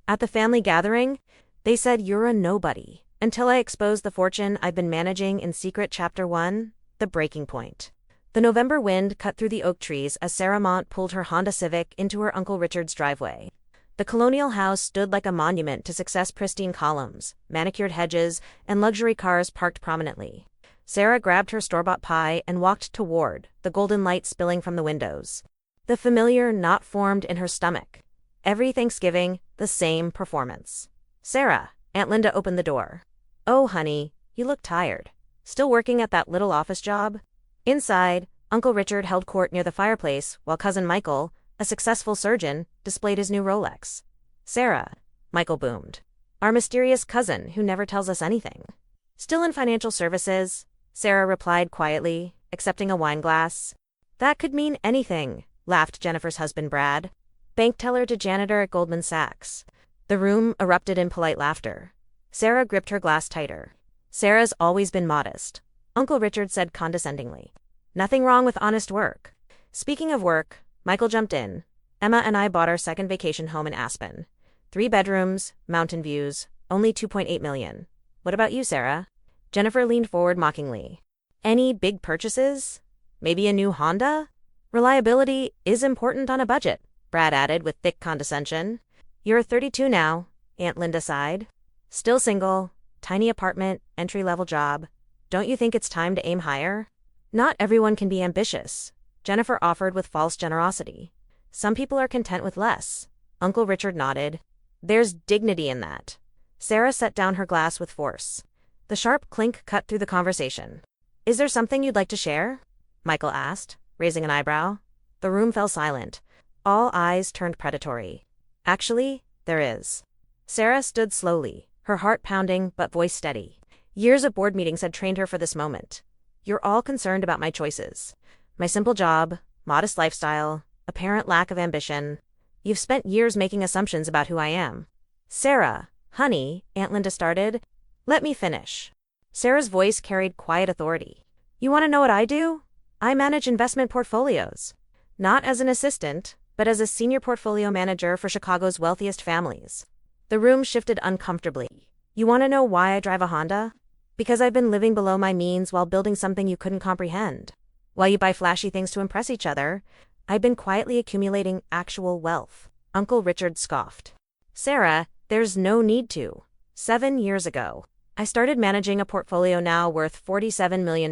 At the family gathering, they said you're a nobody, until I exposed the fortune I've been managing in secret. Chapter 1, The Breaking Point. The November wind cut through the oak trees as Sarah Mont pulled her Honda Civic into her Uncle Richard's driveway. The colonial house stood like a monument to success, pristine columns, manicured hedges, and luxury cars parked prominently. Sarah grabbed her store-bought pie and walked toward, the golden light spilling from the windows. The familiar knot formed in her stomach. Every Thanksgiving, the same performance. "Sarah," Aunt Linda opened the door. "Oh, honey, you look tired. Still working at that little office job?" Inside, Uncle Richard held court near the fireplace while Cousin Michael, a successful surgeon, displayed his new Rolex. "Sarah," Michael boomed. "Our mysterious cousin who never tells us anything." "Still in financial services," Sarah replied quietly, accepting a wine glass. "That could mean anything," laughed Jennifer's husband Brad. "Bank teller to janitor at Goldman Sachs." The room erupted in polite laughter. Sarah gripped her glass tighter. "Sarah's always been modest," Uncle Richard said condescendingly. "Nothing wrong with honest work." Speaking of work, Michael jumped in. "Emma and I bought our second vacation home in Aspen. 3 bedrooms, mountain views, only $2.8 million. What about you, Sarah?" Jennifer leaned forward mockingly. "Any big purchases? Maybe a new Honda?" "Reliability is important on a budget," Brad added with thick condescension. "You're 32 now," Aunt Linda sighed. "Still single, tiny apartment, entry-level job. Don't you think it's time to aim higher?" "Not everyone can be ambitious," Jennifer offered with false generosity. "Some people are content with less." Uncle Richard nodded. "There's dignity in that." Sarah set down her glass with force. The sharp clink cut through the conversation. "Is there something you'd like to share?" Michael asked, raising an eyebrow. The room fell silent. All eyes turned predatory. "Actually, there is." Sarah stood slowly, her heart pounding but voice steady. Years of board meetings had trained her for this moment. "You're all concerned about my choices. My simple job, modest lifestyle, apparent lack of ambition. You've spent years making assumptions about who I am." "Sarah, honey," Aunt Linda started. "Let me finish." Sarah's voice carried quiet authority. "You want to know what I do? I manage investment portfolios. Not as an assistant, but as a senior portfolio manager for Chicago's wealthiest families." The room shifted uncomfortably. "You want to know why I drive a Honda? Because I've been living below my means while building something you couldn't comprehend. While you buy flashy things to impress each other, I've been quietly accumulating actual wealth." Uncle Richard scoffed. "Sarah, there's no need to. 7 years ago, I started managing a portfolio now worth $47 million.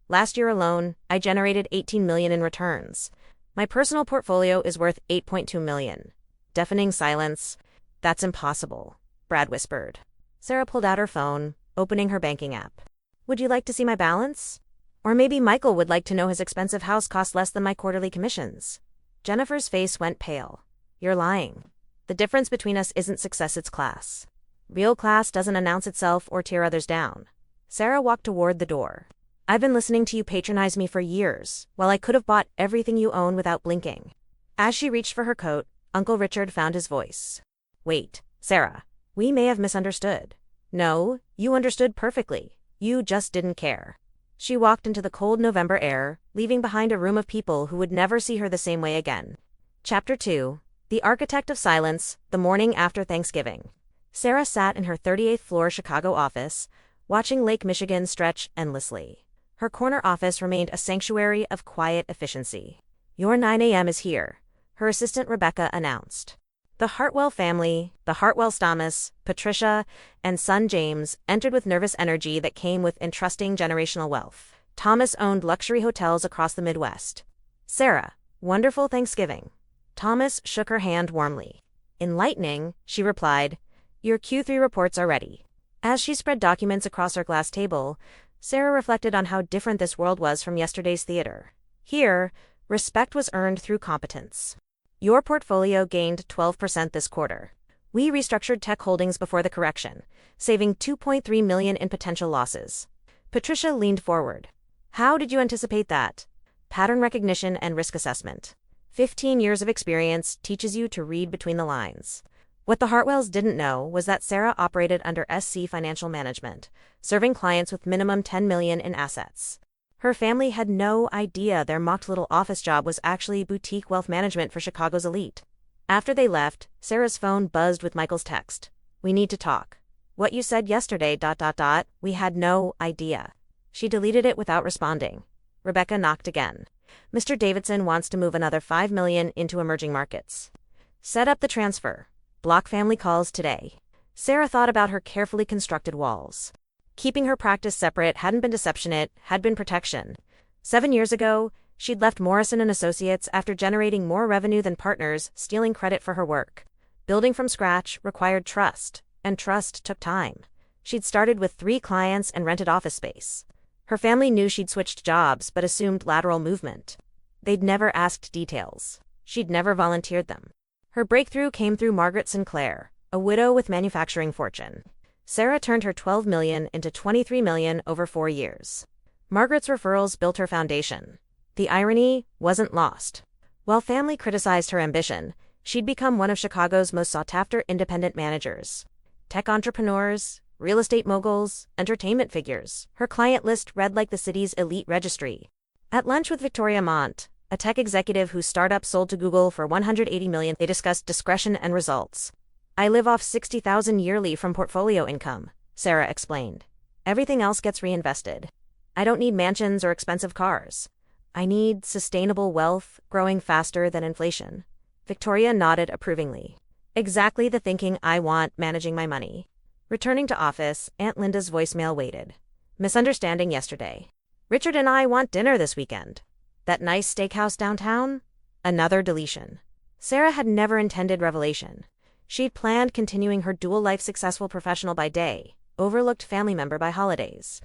Last year alone, I generated $18 million in returns. My personal portfolio is worth $8.2 million. Deafening silence. "That's impossible," Brad whispered. Sarah pulled out her phone, opening her banking app. "Would you like to see my balance? Or maybe Michael would like to know his expensive house costs less than my quarterly commissions." Jennifer's face went pale. "You're lying. The difference between us isn't success, it's class. Real class doesn't announce itself or tear others down." Sarah walked toward the door. "I've been listening to you patronize me for years, while I could have bought everything you own without blinking." As she reached for her coat, Uncle Richard found his voice. "Wait, Sarah, we may have misunderstood." "No, you understood perfectly. You just didn't care." She walked into the cold November air, leaving behind a room of people who would never see her the same way again. Chapter 2, The Architect of Silence, the morning after Thanksgiving. Sarah sat in her 38th floor Chicago office, watching Lake Michigan stretch endlessly. Her corner office remained a sanctuary of quiet efficiency. "Your 9 a.m. is here," her assistant Rebecca announced. The Hartwell family, the Hartwell Stamas, Patricia, and son James, entered with nervous energy that came with entrusting generational wealth. Thomas owned luxury hotels across the Midwest. "Sarah, wonderful Thanksgiving." Thomas shook her hand warmly. "Enlightening," she replied. "Your Q3 reports are ready." As she spread documents across her glass table, Sarah reflected on how different this world was from yesterday's theater. Here, respect was earned through competence. "Your portfolio gained 12% this quarter. We restructured tech holdings before the correction, saving $2.3 million in potential losses." Patricia leaned forward. "How did you anticipate that?" "Pattern recognition and risk assessment. 15 years of experience teaches you to read between the lines." What the Hartwells didn't know was that Sarah operated under SC Financial Management, serving clients with minimum $10 million in assets. Her family had no idea their mocked little office job was actually boutique wealth management for Chicago's elite. After they left, Sarah's phone buzzed with Michael's text. "We need to talk. What you said yesterday. We had no idea." She deleted it without responding. Rebecca knocked again. "Mr. Davidson wants to move another $5 million into emerging markets. Set up the transfer. Block family calls today." Sarah thought about her carefully constructed walls. Keeping her practice separate hadn't been deception, it had been protection. 7 years ago, she'd left Morrison & Associates after generating more revenue than partners, stealing credit for her work. Building from scratch required trust, and trust took time. She'd started with 3 clients and rented office space. Her family knew she'd switched jobs but assumed lateral movement. They'd never asked details. She'd never volunteered them. Her breakthrough came through Margaret Sinclair, a widow with manufacturing fortune. Sarah turned her $12 million into $23 million over 4 years. Margaret's referrals built her foundation. The irony wasn't lost. While family criticized her ambition, she'd become one of Chicago's most sought-after independent managers. Tech entrepreneurs, real estate moguls, entertainment figures. Her client list read like the city's elite registry. At lunch with Victoria Mont, a tech executive whose startup sold to Google for $180 million, they discussed discretion and results. "I live off $60,000 yearly from portfolio income," Sarah explained. "Everything else gets reinvested. I don't need mansions or expensive cars. I need sustainable wealth growing faster than inflation." Victoria nodded approvingly. "Exactly the thinking I want managing my money." Returning to office, Aunt Linda's voicemail waited. "Misunderstanding yesterday. Richard and I want dinner this weekend. That nice steakhouse downtown?" Another deletion. Sarah had never intended revelation. She'd planned continuing her dual-life successful professional by day, overlooked family member by holidays.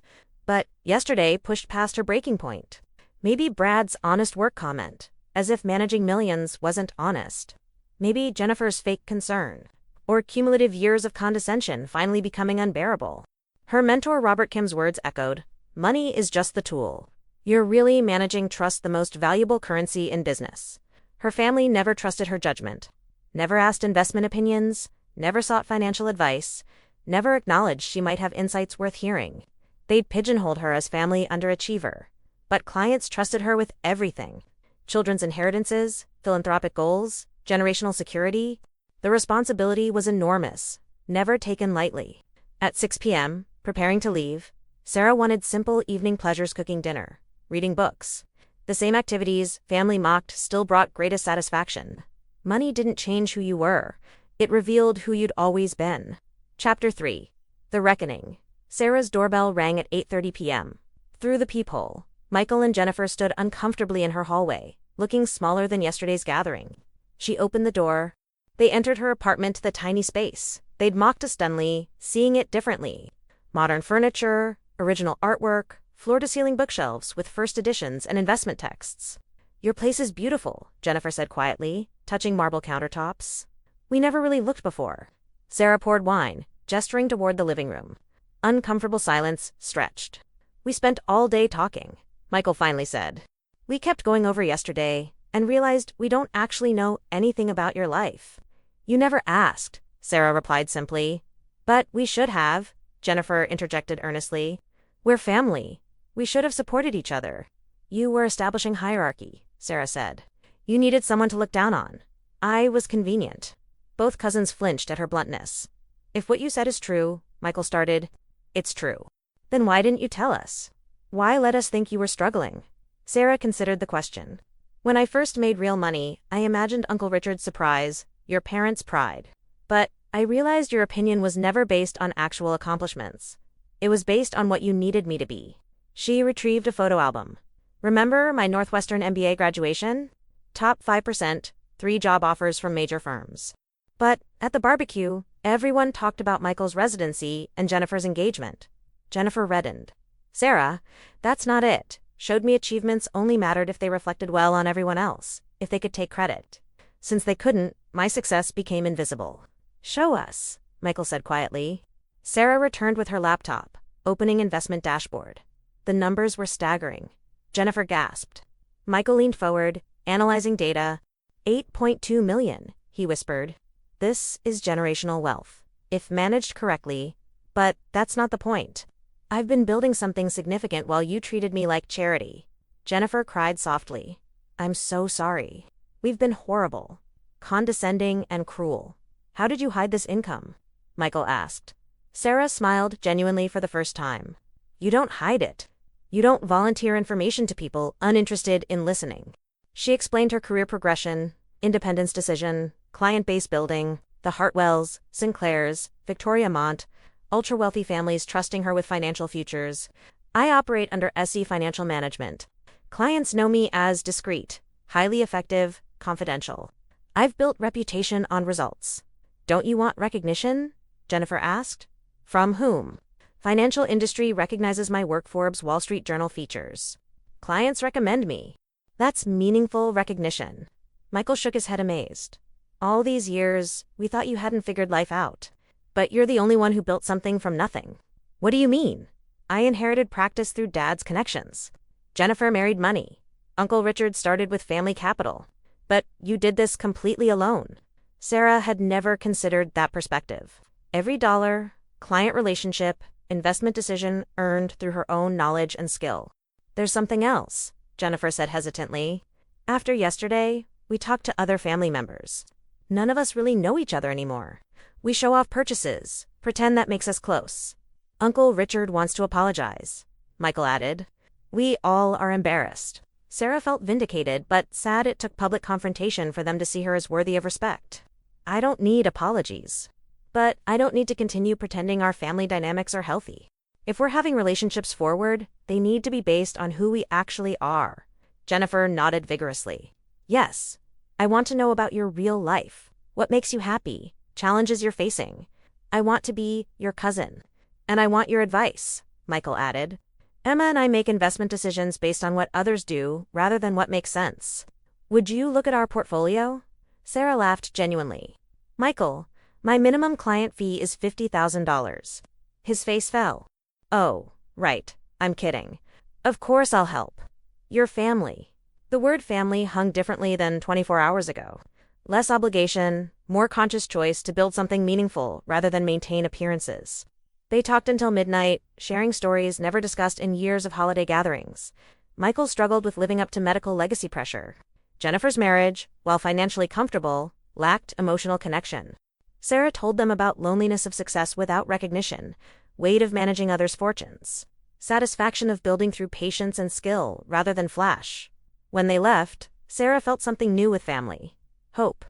But yesterday pushed past her breaking point. Maybe Brad's honest work comment, as if managing millions wasn't honest. Maybe Jennifer's fake concern. Or cumulative years of condescension finally becoming unbearable. Her mentor Robert Kim's words echoed, "Money is just the tool. You're really managing trust, the most valuable currency in business." Her family never trusted her judgment. Never asked investment opinions, never sought financial advice, never acknowledged she might have insights worth hearing. They'd pigeonholed her as family underachiever. But clients trusted her with everything. Children's inheritances, philanthropic goals, generational security. The responsibility was enormous, never taken lightly. At 6 p.m., preparing to leave, Sarah wanted simple evening pleasures: cooking dinner, reading books. The same activities family mocked still brought greatest satisfaction. Money didn't change who you were. It revealed who you'd always been. Chapter 3. The Reckoning. Sarah's doorbell rang at 8:30 p.m. Through the peephole, Michael and Jennifer stood uncomfortably in her hallway, looking smaller than yesterday's gathering. She opened the door. They entered her apartment, the tiny space they'd mocked stunningly, seeing it differently. Modern furniture, original artwork, floor-to-ceiling bookshelves with first editions and investment texts. "Your place is beautiful," Jennifer said quietly, touching marble countertops. "We never really looked before." Sarah poured wine, gesturing toward the living room. Uncomfortable silence stretched. "We spent all day talking," Michael finally said. "We kept going over yesterday and realized we don't actually know anything about your life." "You never asked," Sarah replied simply. "But we should have," Jennifer interjected earnestly. "We're family. We should have supported each other." "You were establishing hierarchy," Sarah said. "You needed someone to look down on. I was convenient." Both cousins flinched at her bluntness. "If what you said is true," Michael started. "It's true." "Then why didn't you tell us? Why let us think you were struggling?" Sarah considered the question. "When I first made real money, I imagined Uncle Richard's surprise, your parents' pride. But I realized your opinion was never based on actual accomplishments. It was based on what you needed me to be." She retrieved a photo album. "Remember my Northwestern MBA graduation? Top 5%, 3 job offers from major firms. But at the barbecue, everyone talked about Michael's residency and Jennifer's engagement." Jennifer reddened. "Sarah, that's not it. Showed me achievements only mattered if they reflected well on everyone else, if they could take credit. Since they couldn't, my success became invisible." "Show us," Michael said quietly. Sarah returned with her laptop, opening investment dashboard. The numbers were staggering. Jennifer gasped. Michael leaned forward, analyzing data. $8.2 million, he whispered. "This is generational wealth, if managed correctly. But that's not the point. I've been building something significant while you treated me like charity." Jennifer cried softly. "I'm so sorry. We've been horrible." condescending and cruel. How did you hide this income? Michael asked. Sarah smiled genuinely for the first time. You don't hide it. You don't volunteer information to people uninterested in listening. She explained her career progression, independence decision, client base building, the Hartwells, Sinclairs, Victoria Mont, ultra-wealthy families trusting her with financial futures. I operate under SE Financial Management. Clients know me as discreet, highly effective, confidential. I've built reputation on results. Don't you want recognition? Jennifer asked. From whom? Financial industry recognizes my work. Forbes Wall Street Journal features. Clients recommend me. That's meaningful recognition. Michael shook his head amazed. All these years, we thought you hadn't figured life out. But you're the only one who built something from nothing. What do you mean? I inherited practice through Dad's connections. Jennifer married money. Uncle Richard started with family capital. But you did this completely alone. Sarah had never considered that perspective. Every dollar, client relationship, investment decision earned through her own knowledge and skill. There's something else, Jennifer said hesitantly. After yesterday, we talked to other family members. None of us really know each other anymore. We show off purchases, pretend that makes us close. Uncle Richard wants to apologize, Michael added. We all are embarrassed. Sarah felt vindicated but sad it took public confrontation for them to see her as worthy of respect. I don't need apologies. But I don't need to continue pretending our family dynamics are healthy. If we're having relationships forward, they need to be based on who we actually are. Jennifer nodded vigorously. Yes. I want to know about your real life. What makes you happy? Challenges you're facing. I want to be your cousin. And I want your advice, Michael added. Emma and I make investment decisions based on what others do rather than what makes sense. Would you look at our portfolio? Sarah laughed genuinely. Michael, my minimum client fee is $50,000. His face fell. Oh, right, I'm kidding. Of course I'll help. Your family. The word family hung differently than 24 hours ago. Less obligation, more conscious choice to build something meaningful rather than maintain appearances. They talked until midnight, sharing stories never discussed in years of holiday gatherings. Michael struggled with living up to medical legacy pressure. Jennifer's marriage, while financially comfortable, lacked emotional connection. Sarah told them about loneliness of success without recognition, weight of managing others' fortunes, satisfaction of building through patience and skill rather than flash. When they left, Sarah felt something new with family. Hope.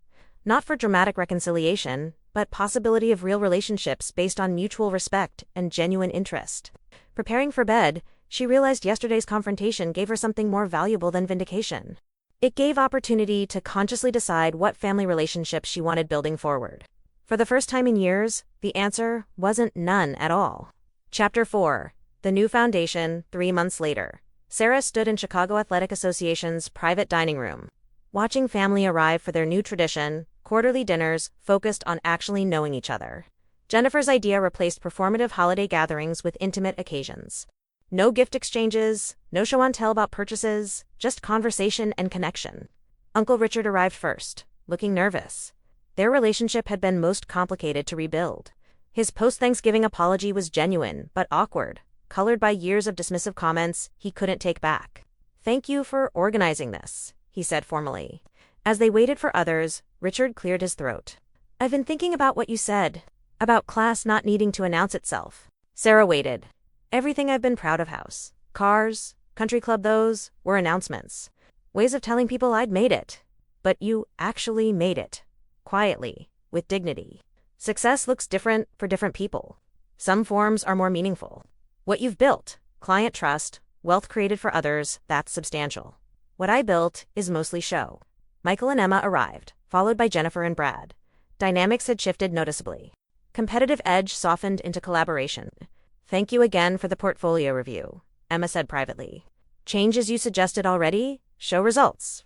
Not for dramatic reconciliation, but possibility of real relationships based on mutual respect and genuine interest. Preparing for bed, she realized yesterday's confrontation gave her something more valuable than vindication. It gave opportunity to consciously decide what family relationships she wanted building forward. For the first time in years, the answer wasn't none at all. Chapter 4. The New Foundation, 3 months later. Sarah stood in Chicago Athletic Association's private dining room, watching family arrive for their new tradition, quarterly dinners focused on actually knowing each other. Jennifer's idea replaced performative holiday gatherings with intimate occasions. No gift exchanges, no show-and-tell about purchases, just conversation and connection. Uncle Richard arrived first, looking nervous. Their relationship had been most complicated to rebuild. His post-Thanksgiving apology was genuine but awkward, colored by years of dismissive comments he couldn't take back. Thank you for organizing this, he said formally. As they waited for others, Richard cleared his throat. I've been thinking about what you said, about class not needing to announce itself. Sarah waited. Everything I've been proud of, house, cars, country club, those were announcements. Ways of telling people I'd made it. But you actually made it. Quietly, with dignity. Success looks different for different people. Some forms are more meaningful. What you've built, client trust, wealth created for others, that's substantial. What I built is mostly show. Michael and Emma arrived, followed by Jennifer and Brad. Dynamics had shifted noticeably. Competitive edge softened into collaboration. Thank you again for the portfolio review, Emma said privately. Changes you suggested already show results.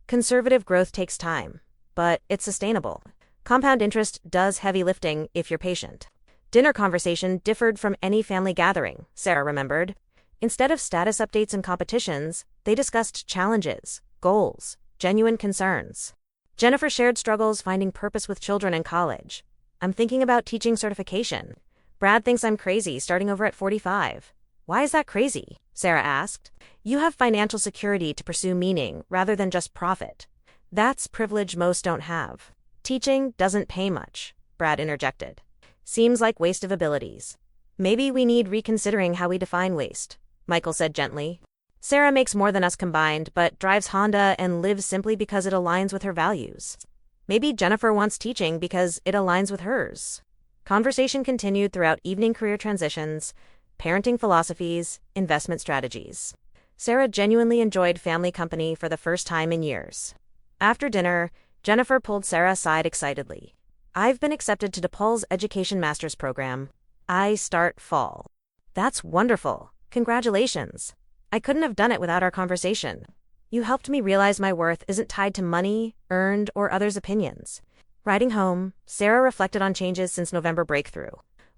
Conservative growth takes time, but it's sustainable. Compound interest does heavy lifting if you're patient. Dinner conversation differed from any family gathering, Sarah remembered. Instead of status updates and competitions, they discussed challenges, goals, genuine concerns. Jennifer shared struggles finding purpose with children in college. I'm thinking about teaching certification. Brad thinks I'm crazy starting over at 45. Why is that crazy? Sarah asked. You have financial security to pursue meaning rather than just profit. That's privilege most don't have. Teaching doesn't pay much, Brad interjected. Seems like waste of abilities. Maybe we need reconsidering how we define waste, Michael said gently. Sarah makes more than us combined, but drives Honda and lives simply because it aligns with her values. Maybe Jennifer wants teaching because it aligns with hers. Conversation continued throughout evening career transitions, parenting philosophies, investment strategies. Sarah genuinely enjoyed family company for the first time in years. After dinner, Jennifer pulled Sarah aside excitedly. I've been accepted to DePaul's Education Master's program. I start fall. That's wonderful. Congratulations. I couldn't have done it without our conversation. You helped me realize my worth isn't tied to money, earned, or others' opinions. Riding home, Sarah reflected on changes since November breakthrough.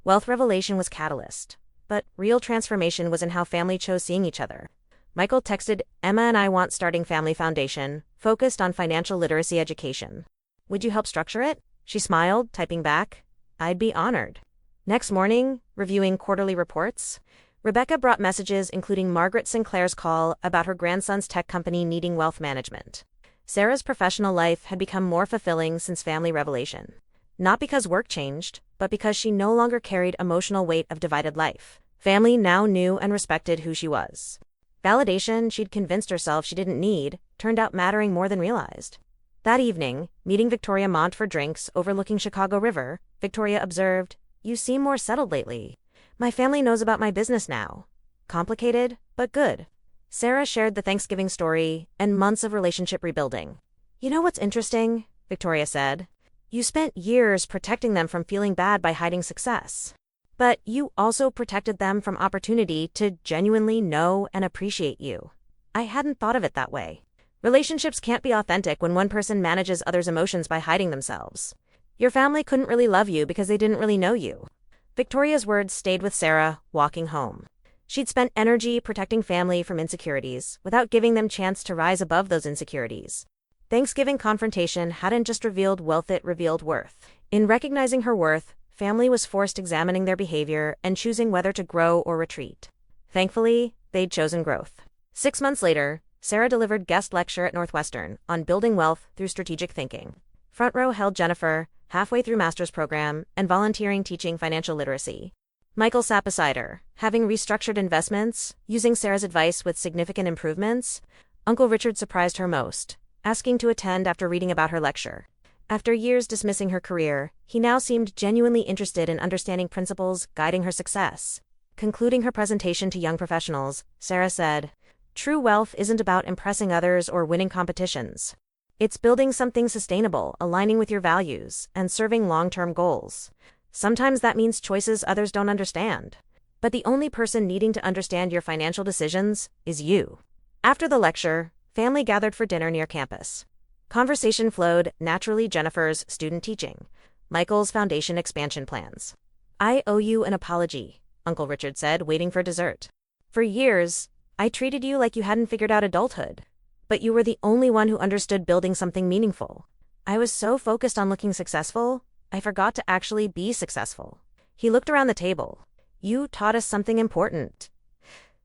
Wealth revelation was catalyst, but real transformation was in how family chose seeing each other. Michael texted, Emma and I want starting family foundation, focused on financial literacy education. Would you help structure it? She smiled, typing back, I'd be honored. Next morning, reviewing quarterly reports, Rebecca brought messages including Margaret Sinclair's call about her grandson's tech company needing wealth management. Sarah's professional life had become more fulfilling since family revelation. Not because work changed, but because she no longer carried emotional weight of divided life. Family now knew and respected who she was. Validation she'd convinced herself she didn't need turned out mattering more than realized. That evening, meeting Victoria Mont for drinks overlooking Chicago River, Victoria observed, You seem more settled lately. My family knows about my business now. Complicated, but good. Sarah shared the Thanksgiving story and months of relationship rebuilding. You know what's interesting? Victoria said. You spent years protecting them from feeling bad by hiding success. But you also protected them from opportunity to genuinely know and appreciate you. I hadn't thought of it that way. Relationships can't be authentic when one person manages others' emotions by hiding themselves. Your family couldn't really love you because they didn't really know you. Victoria's words stayed with Sarah, walking home. She'd spent energy protecting family from insecurities, without giving them chance to rise above those insecurities. Thanksgiving confrontation hadn't just revealed wealth, it revealed worth. In recognizing her worth, family was forced examining their behavior and choosing whether to grow or retreat. Thankfully, they'd chosen growth. 6 months later, Sarah delivered guest lecture at Northwestern on building wealth through strategic thinking. Front row held Jennifer, halfway through master's program and volunteering teaching financial literacy. Michael sat beside her, having restructured investments, using Sarah's advice with significant improvements. Uncle Richard surprised her most, asking to attend after reading about her lecture. After years dismissing her career, he now seemed genuinely interested in understanding principles guiding her success. Concluding her presentation to young professionals, Sarah said, True wealth isn't about impressing others or winning competitions. It's building something sustainable, aligning with your values, and serving long-term goals. Sometimes that means choices others don't understand. But the only person needing to understand your financial decisions is you. After the lecture, family gathered for dinner near campus. Conversation flowed naturally. Jennifer's student teaching, Michael's foundation expansion plans. I owe you an apology, Uncle Richard said, waiting for dessert. For years, I treated you like you hadn't figured out adulthood. But you were the only one who understood building something meaningful. I was so focused on looking successful, I forgot to actually be successful. He looked around the table. You taught us something important.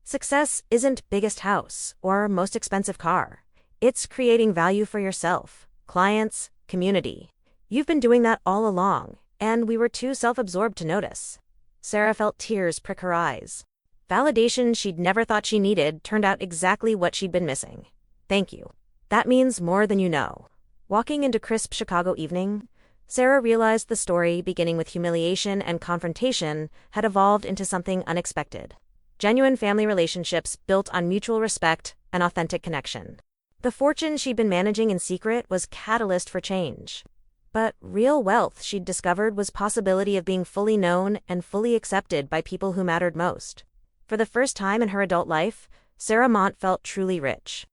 Success isn't biggest house or most expensive car. It's creating value for yourself, clients, community. You've been doing that all along, and we were too self-absorbed to notice. Sarah felt tears prick her eyes. Validation she'd never thought she needed turned out exactly what she'd been missing. Thank you. That means more than you know. Walking into crisp Chicago evening, Sarah realized the story, beginning with humiliation and confrontation, had evolved into something unexpected. Genuine family relationships built on mutual respect and authentic connection. The fortune she'd been managing in secret was catalyst for change. But real wealth, she'd discovered, was possibility of being fully known and fully accepted by people who mattered most. For the first time in her adult life, Sarah Mont felt truly rich.